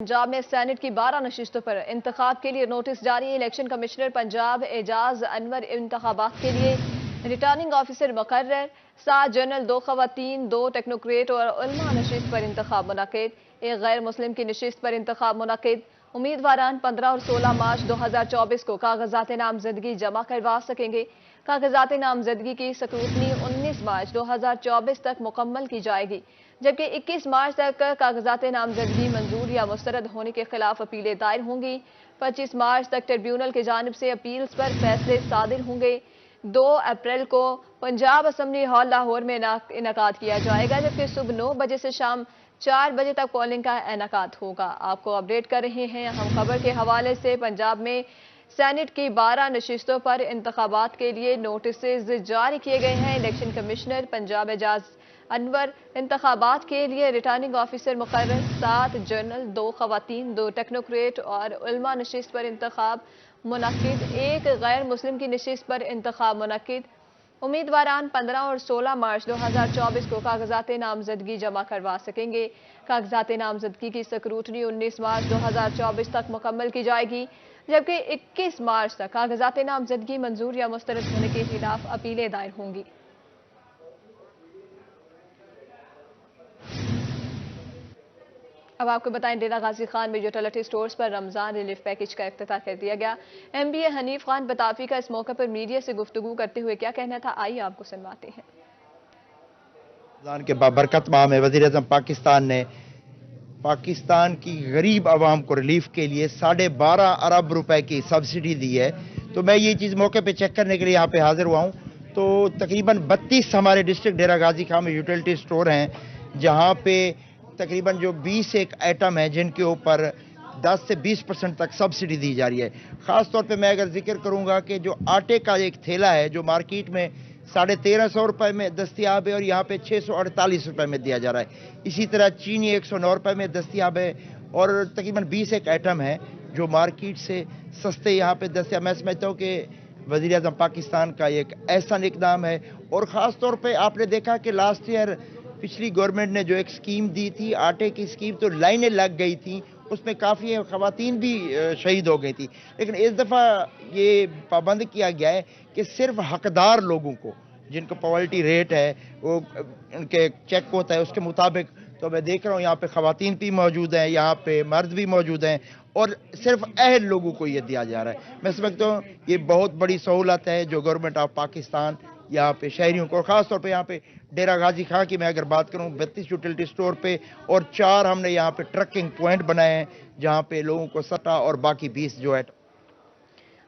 पंजाब में सेनेट की 12 नशिस्तों पर इंतखाब के लिए नोटिस जारी। इलेक्शन कमिश्नर पंजाब एजाज अनवर इंतखाबात के लिए रिटर्निंग ऑफिसर मुकर्रर। 7 जनरल, 2 खवातीन, 2 टेक्नोक्रेट और उलमा नशिस्त पर इंतखाब मुनक्किद। एक गैर मुस्लिम की नशिस्त पर इंतखाब मुनक्किद। उम्मीदवारान 15 और 16 मार्च 2024 को कागजात नामजदगी जमा करवा सकेंगे। कागजात नामजदगी की स्क्रूटनी 19 मार्च 2024 तक मुकम्मल की जाएगी, जबकि 21 मार्च तक कागजात नामजदगी मंजूर या मुस्तरद होने के खिलाफ अपीलें दायर होंगी। 25 मार्च तक ट्रिब्यूनल की जानिब से अपील्स पर फैसले सादिर होंगे। 2 अप्रैल को पंजाब असम्बली हॉल लाहौर में इनकाद किया जाएगा, जबकि सुबह 9 बजे से शाम 4 बजे तक पोलिंग का इनकाद होगा। आपको अपडेट कर रहे हैं हम खबर के हवाले से। पंजाब में सेनेट की 12 नशिस्तों पर इंतखाबात के लिए नोटिस जारी किए गए हैं। इलेक्शन कमिश्नर पंजाब एजाज अनवर इंतखाबात के लिए रिटर्निंग ऑफिसर मुकर्रर। 7 जनरल, 2 खवातीन, 2 टेक्नोक्रेट और उलमा नशिस्त पर इंतखाब मुनक्किद। एक गैर मुस्लिम की नशिस्त पर इंतखाब मुनक्किद। उम्मीदवारान 15 और 16 मार्च 2024 को कागजात नामजदगी जमा करवा सकेंगे। कागजात नामजदगी की स्क्रूटनी 19 मार्च 2024 तक मुकम्मल की जाएगी, जबकि 21 मार्च तक कागजात नामजदगी मंजूर या मुस्तरद होने के खिलाफ अपीलें दायर होंगी। अब आपको बताएं, डेरा गाजी खान में यूटिलिटी स्टोर्स पर रमजान रिलीफ पैकेज का इफ्तिताह कर दिया गया। MBA हनीफ खान बताफी का इस मौके पर मीडिया से गुफ्तगू करते हुए क्या कहना था, आइए आपको सुनवाते हैं। रमजान के बाबरकत माह में वज़ीर आज़म पाकिस्तान ने पाकिस्तान की गरीब आवाम को रिलीफ के लिए 12.5 अरब रुपए की सब्सिडी दी है। तो मैं ये चीज़ मौके पे चेक करने के लिए यहाँ पे हाजिर हुआ हूँ। तो तकरीबन 32 हमारे डिस्ट्रिक्ट डेरा गाजी खान में यूटिलिटी स्टोर हैं, जहाँ पे तकरीबन जो 20 एक आइटम है जिनके ऊपर 10 से 20% तक सब्सिडी दी जा रही है। ख़ास तौर पे मैं अगर जिक्र करूँगा कि जो आटे का एक थैला है जो मार्केट में 1350 रुपये में दस्तियाब है और यहाँ पे 648 रुपये में दिया जा रहा है। इसी तरह चीनी 109 रुपये में दस्तियाब है और तकरीबन 20 एक आइटम है जो मार्केट से सस्ते यहाँ पे दस्तियाब। मैं समझता हूँ कि वज़ीर आज़म पाकिस्तान का एक ऐसा इक़दाम है। और ख़ास तौर पर आपने देखा कि लास्ट ईयर पिछली गवर्नमेंट ने जो एक स्कीम दी थी आटे की स्कीम, तो लाइनें लग गई थी, उसमें काफ़ी खवातीन भी शहीद हो गई थी। लेकिन इस दफ़ा ये पाबंद किया गया है कि सिर्फ हकदार लोगों को, जिनको पॉवर्टी रेट है वो उनके चेक होता है उसके मुताबिक। तो मैं देख रहा हूँ यहाँ पे खवातीन भी मौजूद हैं, यहाँ पे मर्द भी मौजूद हैं और सिर्फ अहल लोगों को ये दिया जा रहा है। मैं समझता हूँ ये बहुत बड़ी सहूलत है जो गवर्नमेंट ऑफ पाकिस्तान यहाँ पे शहरियों को, और ख़ास तौर पे यहाँ पे डेरा गाजी खां की मैं अगर बात करूँ 32 यूटिलिटी स्टोर पे और 4 हमने यहाँ पे ट्रकिंग पॉइंट बनाए हैं जहाँ पे लोगों को सटा और बाकी 20 जो है।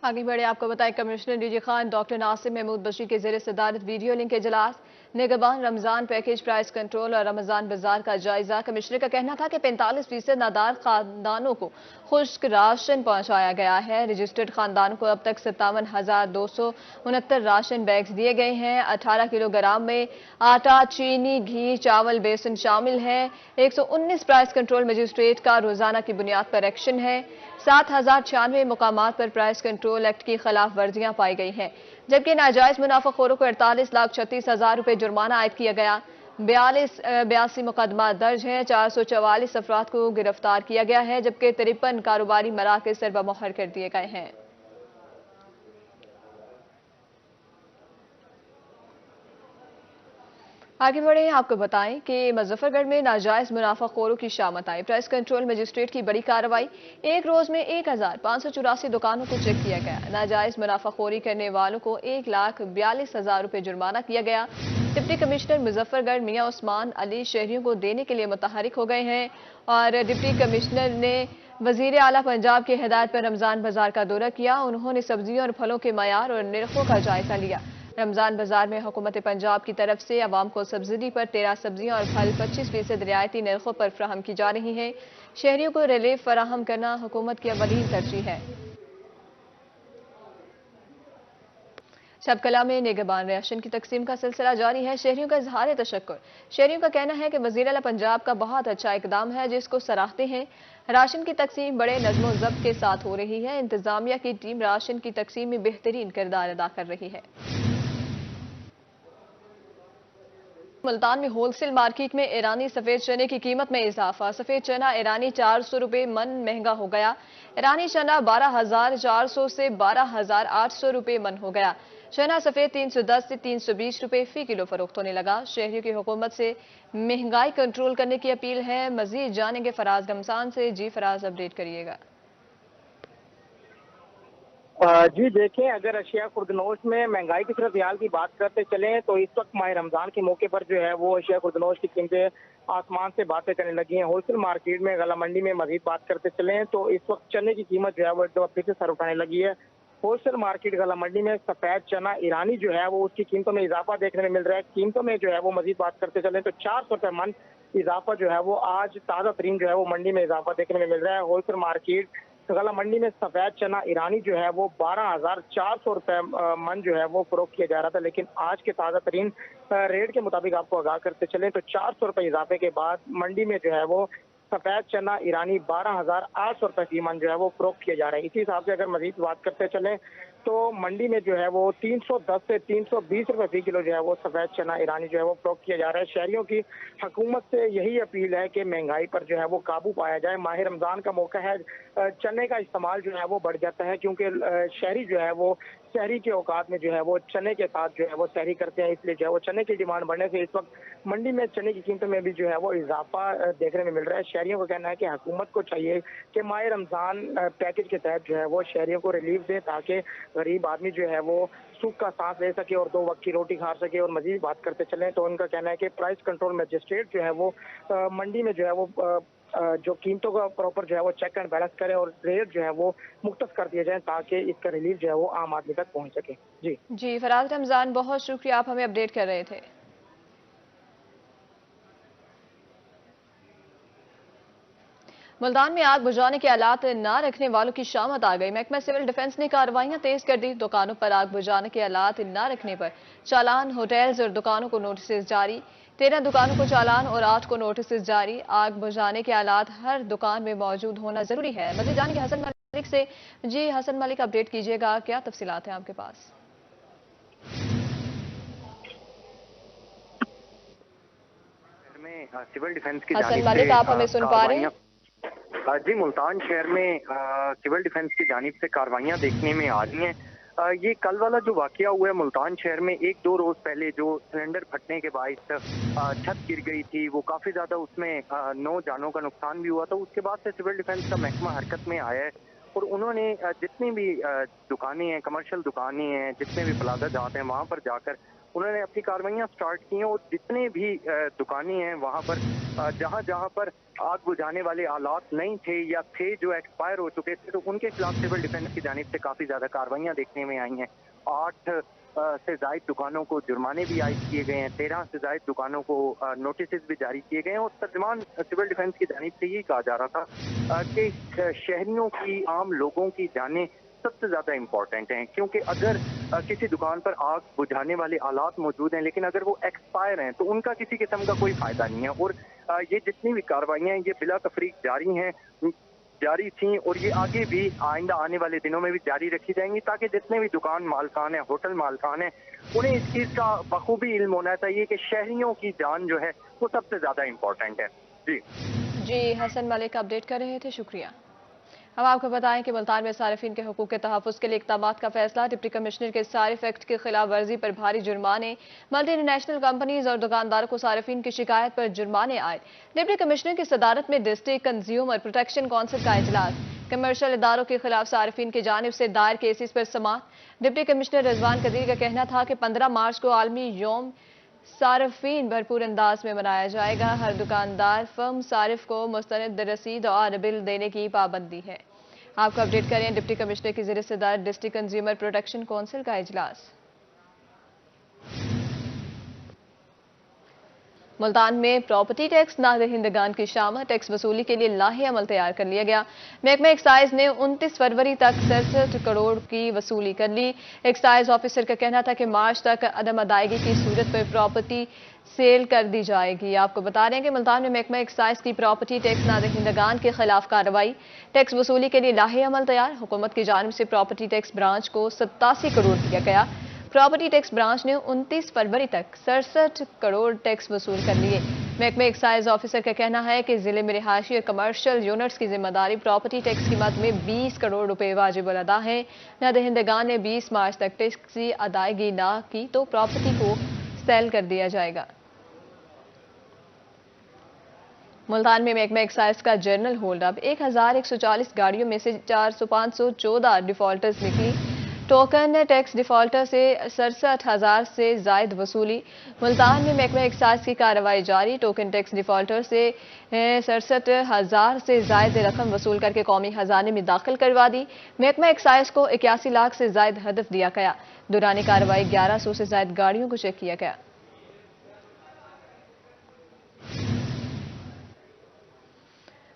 आगे बढ़े आपको बताएं, commissioner DG Khan doctor Nasir Mahmood Bashir के ज़ेरे सदारत वीडियो लिंक इजलास, निगरान रमजान पैकेज, प्राइस कंट्रोल और रमजान बाजार का जायजा। कमिश्नर का कहना था कि 45% नादार खानदानों को खुश्क राशन पहुंचाया गया है। रजिस्टर्ड खानदानों को अब तक 57,269 राशन बैग्स दिए गए हैं। 18 किलोग्राम में आटा, चीनी, घी, चावल, बेसन शामिल है। 119 प्राइस कंट्रोल मजिस्ट्रेट का रोजाना की बुनियाद पर एक्शन है। 7096 मुकामात पर प्राइस कंट्रोल एक्ट की खिलाफ वर्जियां पाई गई हैं, जबकि नाजायज मुनाफाखोरों को 48,36,000 रुपए जुर्माना आयद किया गया। 82 मुकदमा दर्ज हैं। 444 अफराद को गिरफ्तार किया गया है, जबकि 53 कारोबारी मराकज़ सरबमोहर कर दिए गए हैं। आगे बढ़े आपको बताएं कि मुजफ्फरगढ़ में नाजायज मुनाफाखोरों की शामत आई। प्राइस कंट्रोल मजिस्ट्रेट की बड़ी कार्रवाई, एक रोज में 1584 दुकानों को चेक किया गया। नाजायज मुनाफाखोरी करने वालों को 1,42,000 रुपए जुर्माना किया गया। डिप्टी कमिश्नर मुजफ्फरगढ़ मियां उस्मान अली शहरियों को देने के लिए मुतहरिक हो गए हैं और डिप्टी कमिश्नर ने वजीर आला पंजाब की हिदायत पर रमजान बाजार का दौरा किया। उन्होंने सब्जियों और फलों के मयार और निर्खों का जायजा लिया। रमजान बाजार में हुकूमत पंजाब की तरफ से अवाम को सब्सिडी पर 13 सब्जियां और फल 25% रियायती निर्खों पर फराहम की जा रही हैं। शहरियों को रिलीफ फराहम करना हुकूमत की अवलीन तरजीह है। शबकला में निगहबान राशन की तकसीम का सिलसिला जारी है। शहरियों का इजहार तशक्कुर। शहरियों का कहना है कि वज़ीर आला पंजाब का बहुत अच्छा इकदाम है, जिसको सराहते हैं। राशन की तकसीम बड़े नज़्म ज़ब्त के साथ हो रही है। इंतजामिया की टीम राशन की तकसीम में बेहतरीन किरदार अदा कर रही है। ملتان میں ہول سیل مارکیٹ میں ایرانی سفید چنے کی قیمت میں اضافہ. سفید چنا ایرانی 400 روپے من مہنگا ہو گیا. ایرانی چنا 12,400 سے 12,800 روپے من ہو گیا. چنا سفید 310 سے 320 روپے فی کلو فروخت ہونے لگا. شہریوں کی حکومت سے مہنگائی کنٹرول کرنے کی اپیل ہے. مزید جانیں گے فراز گمسان سے. جی فراز، اپڈیٹ کریے گا. جی دیکھیں، اگر اشیاء خوردنوش میں مہنگائی کی صورتحال کی بات کرتے چلیں تو اس وقت ماہ رمضان کے موقع پر جو ہے وہ اشیاء خوردنوش کی قیمتیں آسمان سے باتیں کرنے لگی ہیں. ہول سیل مارکیٹ میں غلہ منڈی میں مزید بات کرتے چلیں تو اس وقت چنے کی قیمت جو ہے وہ ایک دفعہ پھر سے سر اٹھانے لگی ہے. ہول سیل مارکیٹ غلہ منڈی میں سفید چنا ایرانی جو ہے وہ اس کی قیمتوں میں اضافہ دیکھنے میں مل رہا ہے. قیمتوں میں جو ہے وہ مزید بات کرتے چلیں تو 400 روپے من اضافہ جو ہے وہ آج تازہ ترین جو ہے وہ منڈی میں اضافہ دیکھنے میں مل رہا ہے. ہول سیل مارکیٹ غلہ منڈی میں سفید چنا ایرانی جو ہے وہ 12,400 روپے من جو ہے وہ فروخت کیا جا رہا تھا، لیکن آج کے تازہ ترین ریٹ کے مطابق آپ کو آگاہ کرتے چلیں تو 400 روپے اضافے کے بعد منڈی میں جو ہے وہ سفید چنا ایرانی 12,800 روپے فی من جو ہے وہ فروخت کیا جا رہا ہے. اسی حساب سے اگر مزید بات کرتے چلیں تو منڈی میں جو ہے وہ 310 سے 320 روپے فی کلو جو ہے وہ سفید چنا ایرانی جو ہے وہ فروخت کیا جا رہا ہے. شہریوں کی حکومت سے یہی اپیل ہے کہ مہنگائی پر جو ہے وہ قابو پایا جائے. ماہ رمضان کا موقع ہے، چنے کا استعمال جو ہے وہ بڑھ جاتا ہے کیونکہ شہری جو ہے وہ شہری کے اوقات میں جو ہے وہ چنے کے ساتھ جو ہے وہ سحری کرتے ہیں، اس لیے جو ہے وہ چنے کی ڈیمانڈ بڑھنے سے اس وقت منڈی میں چنے کی قیمتوں میں بھی جو ہے وہ اضافہ دیکھنے میں مل رہا ہے. شہریوں کا کہنا ہے کہ حکومت کو چاہیے کہ ماہ رمضان پیکج کے تحت جو ہے وہ شہریوں کو ریلیف دے تاکہ غریب آدمی جو ہے وہ سکھ کا سانس لے سکے اور 2 وقت کی روٹی کھا سکے. اور مزید بات کرتے چلیں تو ان کا کہنا ہے کہ پرائس کنٹرول میجسٹریٹ جو ہے وہ منڈی میں جو ہے وہ جو قیمتوں کا پراپر جو ہے وہ چیک اینڈ بیلنس کرے اور ریٹ جو ہے وہ مختص کر دیے جائیں تاکہ اس کا ریلیف جو ہے وہ عام آدمی تک پہنچ سکے. جی فراز رمضان، بہت شکریہ، آپ ہمیں اپڈیٹ کر رہے تھے. ملتان میں آگ بجھانے کے آلات نہ رکھنے والوں کی شامت آ گئی. محکمہ سول ڈیفنس نے کارروائیاں تیز کر دی. دکانوں پر آگ بجھانے کے آلات نہ رکھنے پر چالان، ہوٹلز اور دکانوں کو نوٹسز جاری. 13 دکانوں کو چالان اور 8 کو نوٹسز جاری. آگ بجھانے کے آلات ہر دکان میں موجود ہونا ضروری ہے. مزید جانیں گے حسن ملک سے. جی حسن ملک، اپڈیٹ کیجیے گا، کیا تفصیلات ہیں آپ کے پاس؟ سول ڈیفنس کی حسن جانب ملک، سے آپ ہمیں سن پا رہے ہیں؟ جی، ملتان شہر میں سول ڈیفنس کی جانب سے کارروائیاں دیکھنے میں آ رہی ہیں. یہ کل والا جو واقعہ ہوا ہے ملتان شہر میں 1-2 روز پہلے، جو سلنڈر پھٹنے کے باعث چھت گر گئی تھی، وہ کافی زیادہ اس میں 9 جانوں کا نقصان بھی ہوا تھا. اس کے بعد سے سول ڈیفنس کا محکمہ حرکت میں آیا ہے اور انہوں نے جتنی بھی دکانیں ہیں، کمرشل دکانیں ہیں، جتنے بھی پلازا جاتے ہیں، وہاں پر جا کر انہوں نے اپنی کارروائیاں سٹارٹ کی ہیں. اور جتنے بھی دکانیں ہیں وہاں پر جہاں جہاں پر آگ بجھانے والے آلات نہیں تھے یا تھے جو ایکسپائر ہو چکے تھے، تو ان کے خلاف سول ڈیفنس کی جانب سے کافی زیادہ کارروائیاں دیکھنے میں آئی ہیں. 8 سے زائد دکانوں کو جرمانے بھی عائد کیے گئے ہیں. 13 سے زائد دکانوں کو نوٹسز بھی جاری کیے گئے ہیں. اور ترجمان سول ڈیفنس کی جانب سے یہ کہا جا رہا تھا کہ شہریوں کی، عام لوگوں کی جانیں سب سے زیادہ امپورٹنٹ ہیں، کیونکہ اگر کسی دکان پر آگ بجھانے والے آلات موجود ہیں لیکن اگر وہ ایکسپائر ہیں تو ان کا کسی قسم کا کوئی فائدہ نہیں ہے. اور یہ جتنی بھی کارروائیاں ہیں یہ بلا تفریق جاری تھیں اور یہ آگے بھی آئندہ آنے والے دنوں میں بھی جاری رکھی جائیں گی تاکہ جتنے بھی دکان مالکان ہیں، ہوٹل مالکان ہیں، انہیں اس چیز کا بخوبی علم ہونا چاہیے کہ شہریوں کی جان جو ہے وہ سب سے زیادہ امپورٹنٹ ہے. جی حسن ملک اپڈیٹ کر رہے تھے، شکریہ. ہم آپ کو بتائیں کہ ملتان میں صارفین کے حقوق کے تحفظ کے لیے اقدامات کا فیصلہ. ڈپٹی کمشنر کے صارف ایکٹ کی خلاف ورزی پر بھاری جرمانے. ملٹی نیشنل کمپنیز اور دکانداروں کو صارفین کی شکایت پر جرمانے آئے. ڈپٹی کمشنر کی صدارت میں ڈسٹرکٹ کنزیومر پروٹیکشن کونسل کا اجلاس. کمرشل اداروں کے خلاف صارفین کی جانب سے دائر کیسز پر سماعت. ڈپٹی کمشنر رضوان قدیر کا کہنا تھا کہ 15 مارچ کو عالمی یوم صارفین بھرپور انداز میں منایا جائے گا. ہر دکاندار فرم صارف کو مستند رسید اور بل دینے کی پابندی ہے. آپ کو اپڈیٹ کریں ڈپٹی کمشنر کی زیر صدارت ڈسٹرکٹ کنزیومر پروٹیکشن کونسل کا اجلاس. ملتان میں پراپرٹی ٹیکس نہ دہندگان کی شامت. ٹیکس وصولی کے لیے لاہے عمل تیار کر لیا گیا. محکمہ ایکسائز نے 29 فروری تک 67 کروڑ کی وصولی کر لی. ایکسائز آفیسر کا کہنا تھا کہ مارچ تک عدم ادائیگی کی صورت پر پراپرٹی سیل کر دی جائے گی. آپ کو بتا رہے ہیں کہ ملتان میں محکمہ ایکسائز کی پراپرٹی ٹیکس نہ دہندگان کے خلاف کارروائی. ٹیکس وصولی کے لیے لاہے عمل تیار. حکومت کی جانب سے پراپرٹی ٹیکس برانچ کو 87 کروڑ دیا گیا. प्रॉपर्टी टैक्स ब्रांच ने 29 फरवरी तक 67 करोड़ टैक्स वसूल कर लिए। महकमे एक्साइज ऑफिसर का कहना है कि जिले में रिहायशी और कमर्शियल यूनिट्स की जिम्मेदारी प्रॉपर्टी टैक्स की मद में 20 करोड़ रुपए वाजिब अदा है। नदहिंदगान ने 20 मार्च तक टैक्स की अदायगी ना की तो प्रॉपर्टी को सेल कर दिया जाएगा। मुल्तान में महकमा एक्साइज का जर्नल होल्ड अप 1140 गाड़ियों में से 514 डिफॉल्टर्स निकली। टोकन टैक्स डिफॉल्टर से 67,000 से जायद वसूली। मुल्तान में महकमा एक्साइज की कार्रवाई जारी। टोकन टैक्स डिफॉल्टर से 67,000 से जायद रकम वसूल करके कौमी खजाने में दाखिल करवा दी। महकमा एक्साइज को 81 लाख से जायद हदफ दिया गया। दौरान कार्रवाई 1100 से जायद गाड़ियों को चेक किया गया।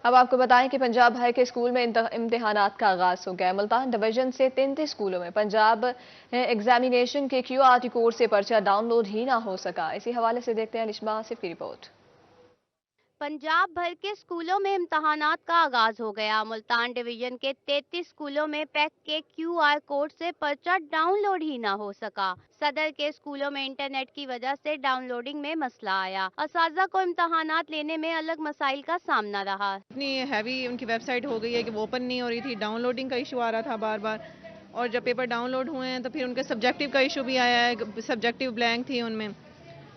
अब आपको बताएं कि पंजाब भर के स्कूल में इम्तिहानात का आगाज हो गया है। मुल्तान डिवीजन से 33 स्कूलों में पंजाब एग्जामिनेशन के QRT कोड से पर्चा डाउनलोड ही ना हो सका। इसी हवाले से देखते हैं लिश्मा आसिफ की रिपोर्ट। पंजाब भर के स्कूलों में इम्तहानात का आगाज हो गया। मुल्तान डिवीजन के 33 स्कूलों में पैक के QR कोड से पर्चा डाउनलोड ही ना हो सका। सदर के स्कूलों में इंटरनेट की वजह से डाउनलोडिंग में मसला आया। असातिज़ा को इम्तहानात लेने में अलग मसाइल का सामना रहा। इतनी हैवी उनकी वेबसाइट हो गई है कि वो ओपन नहीं हो रही थी, डाउनलोडिंग का इशू आ रहा था बार बार। और जब पेपर डाउनलोड हुए हैं तो फिर उनके सब्जेक्टिव का इशू भी आया है, सब्जेक्टिव ब्लैंक थी उनमें।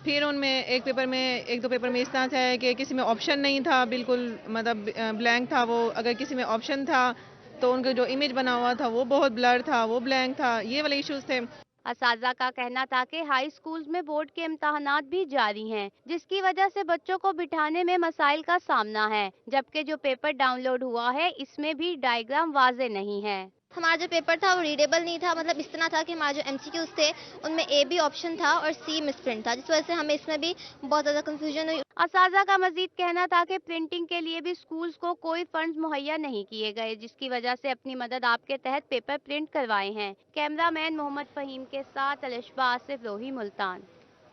फिर उनमें एक दो पेपर में इस तरह से है कि किसी में ऑप्शन नहीं था, बिल्कुल मतलब ब्लैंक था वो। अगर किसी में ऑप्शन था तो उनका जो इमेज बना हुआ था वो बहुत ब्लर था, वो ब्लैंक था। ये वाले इश्यूज थे। असातिज़ा का कहना था कि हाई स्कूल्स में बोर्ड के इम्तहानात भी जारी हैं, जिसकी वजह से बच्चों को बिठाने में मसाइल का सामना है। जबकि जो पेपर डाउनलोड हुआ है इसमें भी डायग्राम वाज़े नहीं है। हमारा जो पेपर था वो रीडेबल नहीं था, मतलब इस तरह था कि हमारे जो MCQs थे उनमें A भी ऑप्शन था और C मिसप्रिंट था, जिस वजह से हमें इसमें भी बहुत ज़्यादा कंफ्यूजन हुई। असातिज़ा का मजीद कहना था कि प्रिंटिंग के लिए भी स्कूल्स को कोई फंड्स मुहैया नहीं किए गए, जिसकी वजह से अपनी मदद आपके तहत पेपर प्रिंट करवाए हैं। कैमरामैन मोहम्मद फहीम के साथ अलिशबा आसिफ, रोही, मुल्तान।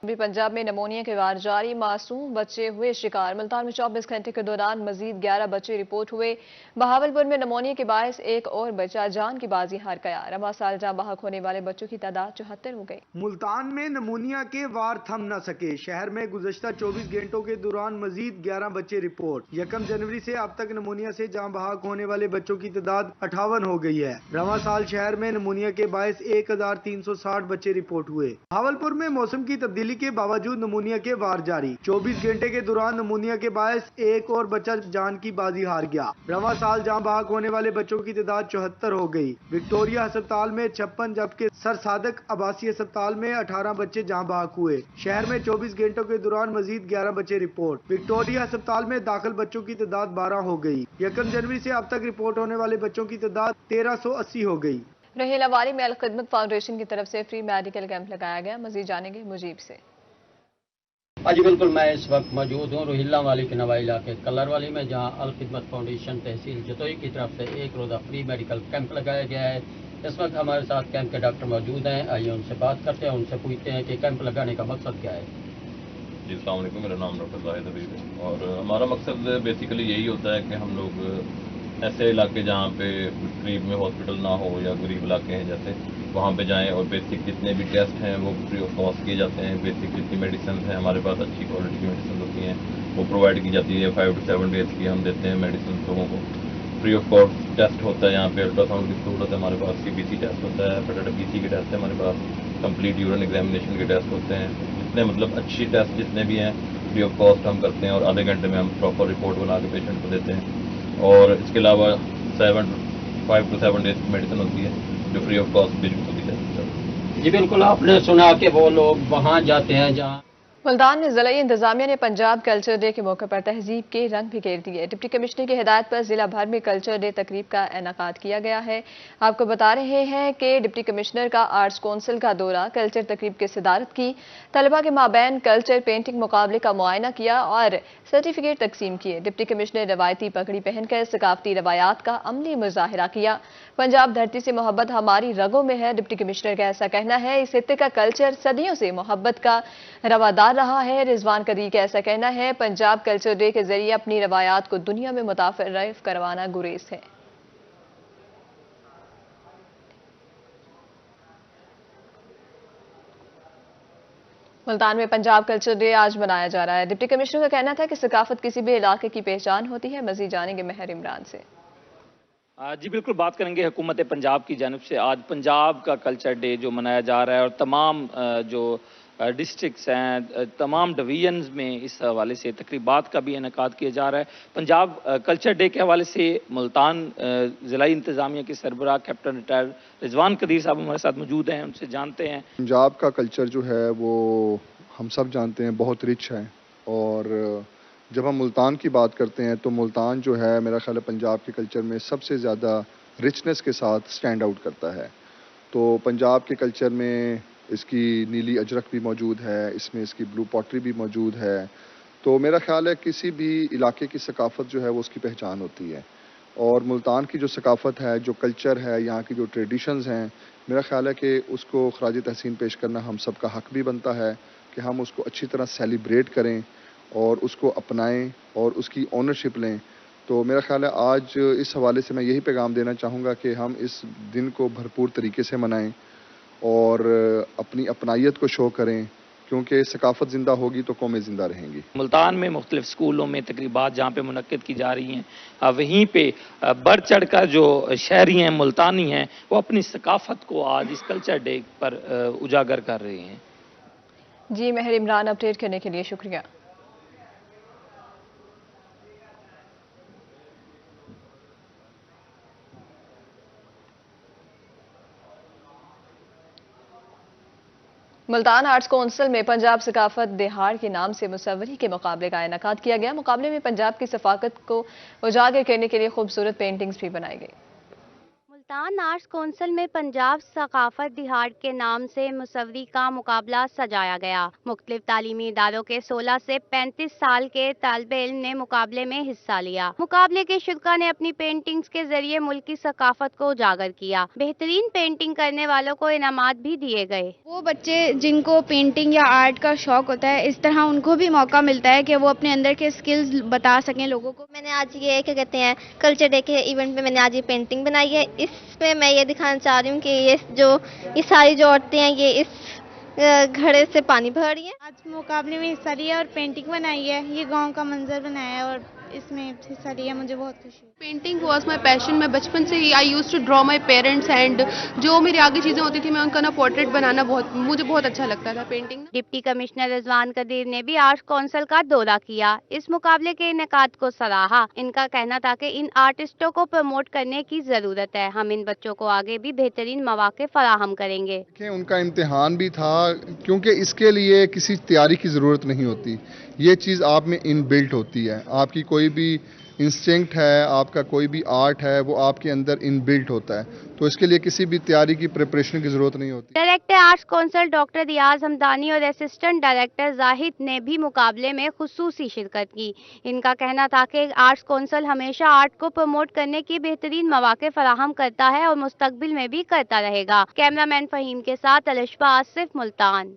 भी पंजाब में नमोनिया के वार जारी, मासूम बच्चे हुए शिकार। मुल्तान में 24 घंटे के दौरान मजीद 11 बच्चे रिपोर्ट हुए। बहावलपुर में नमोनिया के बायस एक और बच्चा जान की बाजी हार गया। रवा साल जहां बहक होने वाले बच्चों की तादाद 74 हो गई। मुल्तान में नमोनिया के वार थम न सके। शहर में गुज़श्ता 24 घंटों के दौरान मजीद 11 बच्चे रिपोर्ट। 1 जनवरी से अब तक नमोनिया से जहां बहक होने वाले बच्चों की तादाद 58 हो गई है। रवा साल शहर में नमोनिया के बायस 1360 बच्चे रिपोर्ट हुए। बहावलपुर में मौसम की तब्दीली के बावजूद नमूनिया के वार जारी। 24 घंटे के दौरान नमूनिया के बायस एक और बच्चा जान की बाजी हार गया। रवा साल जहां बहक होने वाले बच्चों की तादाद 74 हो गई। विक्टोरिया अस्पताल में 56 जबकि सर सादक आबासी अस्पताल में 18 बच्चे जहां बहक हुए। शहर में 24 घंटों के दौरान मजीद 11 बच्चे रिपोर्ट। विक्टोरिया अस्पताल में दाखिल बच्चों की तादाद 12 हो गई। 1 जनवरी से अब तक रिपोर्ट होने वाले बच्चों की तादाद 1380 हो गई। रहेला वाली में अल खिदमत फाउंडेशन की तरफ से फ्री मेडिकल कैंप लगाया गया। मजीद जानेंगे मुजीब से। जी बिल्कुल, मैं इस वक्त मौजूद हूँ रोहिल्ला वाली के नवा इलाके कलर वाली में, जहाँ अल खिदमत फाउंडेशन तहसील जतोई की तरफ से एक रोज़ा फ्री मेडिकल कैंप लगाया गया है। इस वक्त हमारे साथ कैंप के डॉक्टर मौजूद हैं। आइए उनसे बात करते हैं, उनसे पूछते हैं कि कैंप लगाने का मकसद क्या है। जी अस्सलाम वालेकुम, मेरा नाम डॉक्टर जाहिद हबीब है और हमारा मकसद बेसिकली यही होता है कि हम लोग ऐसे इलाके जहाँ पे करीब में हॉस्पिटल ना हो या गरीब इलाके हैं जैसे, वहाँ पे जाएं और बेसिक जितने भी टेस्ट हैं वो फ्री ऑफ कॉस्ट किए जाते हैं। बेसिक जितनी मेडिसिन हैं हमारे पास अच्छी क्वालिटी की मेडिसिन होती हैं वो प्रोवाइड की जाती है। 5 to 7 डेज की हम देते हैं मेडिसिन लोगों को। फ्री ऑफ कॉस्ट टेस्ट होता है यहाँ पे, अल्ट्रासाउंड की सहूलत है हमारे पास, CBC टेस्ट होता है, हेपेटाइटिस BC के टेस्ट है हमारे पास, कंप्लीट यूरिन एग्जामिनेशन के टेस्ट होते हैं। जितने मतलब अच्छी टेस्ट जितने भी हैं फ्री ऑफ कॉस्ट हम करते हैं और आधे घंटे में हम प्रॉपर रिपोर्ट बना के पेशेंट को देते हैं। और इसके अलावा 5 to 7 डेज की मेडिसिन होती है जो फ्री ऑफ कॉस्ट भी होती है। जी बिल्कुल, आपने सुना कि वो लोग वहाँ जाते हैं जहाँ मुल्तान में ज़िला इंतजामिया ने पंजाब कल्चर डे के मौके पर तहजीब के रंग बिखेर दिए। डिप्टी कमिश्नर की हिदायत पर जिला भर में कल्चर डे तकरीब का इनेकाद किया गया है। आपको बता रहे हैं कि डिप्टी कमिश्नर का आर्ट्स काउंसिल का दौरा कल्चर तकरीब की सदारत की। तलबा के माबैन कल्चर पेंटिंग मुकाबले का मुआयना किया और सर्टिफिकेट तकसीम किए। डिप्टी कमिश्नर रवायती पगड़ी पहनकर सकाफती रवायात का अमली मुजाहिरा किया। पंजाब धरती से मोहब्बत हमारी रगों में है, डिप्टी कमिश्नर का ऐसा कहना है। इस खित्ते का कल्चर सदियों से मोहब्बत का रवादार रहा है। रिजवान कदीर का ऐसा कहना है, पंजाब कल्चर डे के जरिए अपनी रवायात को दुनिया में मुतारिफ करवाना गुरेज है। ملتان میں پنجاب کلچر ڈے آج منایا جا رہا ہے۔ ڈپٹی کمشنر کا کہنا تھا کہ ثقافت کسی بھی علاقے کی پہچان ہوتی ہے۔ مزید جانیں گے مہر عمران سے۔ جی بالکل، بات کریں گے حکومت پنجاب کی جانب سے آج پنجاب کا کلچر ڈے جو منایا جا رہا ہے، اور تمام جو ڈسٹرکٹس ہیں، تمام ڈویژنز میں اس حوالے سے تقریبات کا بھی انعقاد کیا جا رہا ہے۔ پنجاب کلچر ڈے کے حوالے سے ملتان ضلعی انتظامیہ کے سربراہ کیپٹن ریٹائر رضوان قدیر صاحب ہمارے ساتھ موجود ہیں، ان سے جانتے ہیں۔ پنجاب کا کلچر جو ہے وہ ہم سب جانتے ہیں بہت رچ ہے، اور جب ہم ملتان کی بات کرتے ہیں تو ملتان جو ہے میرا خیال ہے پنجاب کے کلچر میں سب سے زیادہ رچنس کے ساتھ سٹینڈ آؤٹ کرتا ہے۔ تو پنجاب کے کلچر میں اس کی نیلی اجرک بھی موجود ہے، اس میں اس کی بلو پاٹری بھی موجود ہے۔ تو میرا خیال ہے کسی بھی علاقے کی ثقافت جو ہے وہ اس کی پہچان ہوتی ہے، اور ملتان کی جو ثقافت ہے، جو کلچر ہے، یہاں کی جو ٹریڈیشنز ہیں، میرا خیال ہے کہ اس کو خراج تحسین پیش کرنا ہم سب کا حق بھی بنتا ہے کہ ہم اس کو اچھی طرح سیلیبریٹ کریں اور اس کو اپنائیں اور اس کی اونرشپ لیں۔ تو میرا خیال ہے آج اس حوالے سے میں یہی پیغام دینا چاہوں گا کہ ہم اس دن کو بھرپور طریقے سے منائیں اور اپنی اپنائیت کو شو کریں، کیونکہ ثقافت زندہ ہوگی تو قومیں زندہ رہیں گی۔ ملتان میں مختلف سکولوں میں تقریبات جہاں پہ منعقد کی جا رہی ہیں، وہیں پہ بڑھ چڑھ کر جو شہری ہیں، ملتانی ہیں، وہ اپنی ثقافت کو آج اس کلچر ڈے پر اجاگر کر رہے ہیں۔ جی مہر عمران، اپڈیٹ کرنے کے لیے شکریہ۔ ملتان آرٹس کونسل میں پنجاب ثقافت دہاڑ کے نام سے مصوری کے مقابلے کا انعقاد کیا گیا۔ مقابلے میں پنجاب کی ثقافت کو اجاگر کرنے کے لیے خوبصورت پینٹنگز بھی بنائی گئی۔ ملتان آرٹس کونسل میں پنجاب ثقافت دہاڑ کے نام سے مصوری کا مقابلہ سجایا گیا۔ مختلف تعلیمی اداروں کے 16 سے 35 سال کے طالب علم نے مقابلے میں حصہ لیا۔ مقابلے کے شرکاء نے اپنی پینٹنگز کے ذریعے ملک کی ثقافت کو اجاگر کیا۔ بہترین پینٹنگ کرنے والوں کو انعامات بھی دیے گئے۔ وہ بچے جن کو پینٹنگ یا آرٹ کا شوق ہوتا ہے، اس طرح ان کو بھی موقع ملتا ہے کہ وہ اپنے اندر کے سکلز بتا سکیں لوگوں کو۔ میں نے آج یہ کیا کہتے ہیں کلچر ڈے کے ایونٹ میں میں نے آج یہ پینٹنگ بنائی ہے۔ اس میں میں یہ دکھانا چاہ رہی ہوں کہ یہ ساری جو عورتیں ہیں یہ اس گھڑے سے پانی بھر رہی ہیں۔ آج مقابلے میں حصہ لیا اور پینٹنگ بنائی ہے، یہ گاؤں کا منظر بنایا ہے اور اس میں حصہ لیا، مجھے بہت خوشی ہوئی۔ Painting was my passion. میں بچپن سے ہی I use to draw my parents, and جو میری آگے چیزیں ہوتی تھی میں ان کا پورٹریٹ بنانا مجھے بہت اچھا لگتا تھا پینٹنگ۔ ڈپٹی کمشنر رضوان قدیر نے بھی آرٹس کونسل کا دورہ کیا۔ اس مقابلے کے انعقاد کو سراہا۔ ان کا کہنا تھا کہ ان آرٹسٹوں کو پروموٹ کرنے کی ضرورت ہے۔ ہم ان بچوں کو آگے بھی بہترین مواقع فراہم کریں گے۔ ان کا امتحان بھی تھا، کیونکہ اس کے لیے کسی تیاری کی ضرورت نہیں ہوتی، یہ چیز آپ میں ان بلٹ ہوتی ہے۔ آپ کی کوئی بھی انسٹنکٹ ہے، آپ کا کوئی بھی آرٹ ہے، وہ آپ کے اندر ان بلٹ ہوتا ہے، تو اس کے لیے کسی بھی تیاری کی پریپریشن کی ضرورت نہیں ہوتی۔ ڈائریکٹر آرٹس کونسل ڈاکٹر ریاض حمدانی اور اسسٹنٹ ڈائریکٹر زاہد نے بھی مقابلے میں خصوصی شرکت کی۔ ان کا کہنا تھا کہ آرٹس کونسل ہمیشہ آرٹ کو پروموٹ کرنے کی بہترین مواقع فراہم کرتا ہے اور مستقبل میں بھی کرتا رہے گا۔ کیمرہ مین فہیم کے ساتھ الشفا آصف، ملتان۔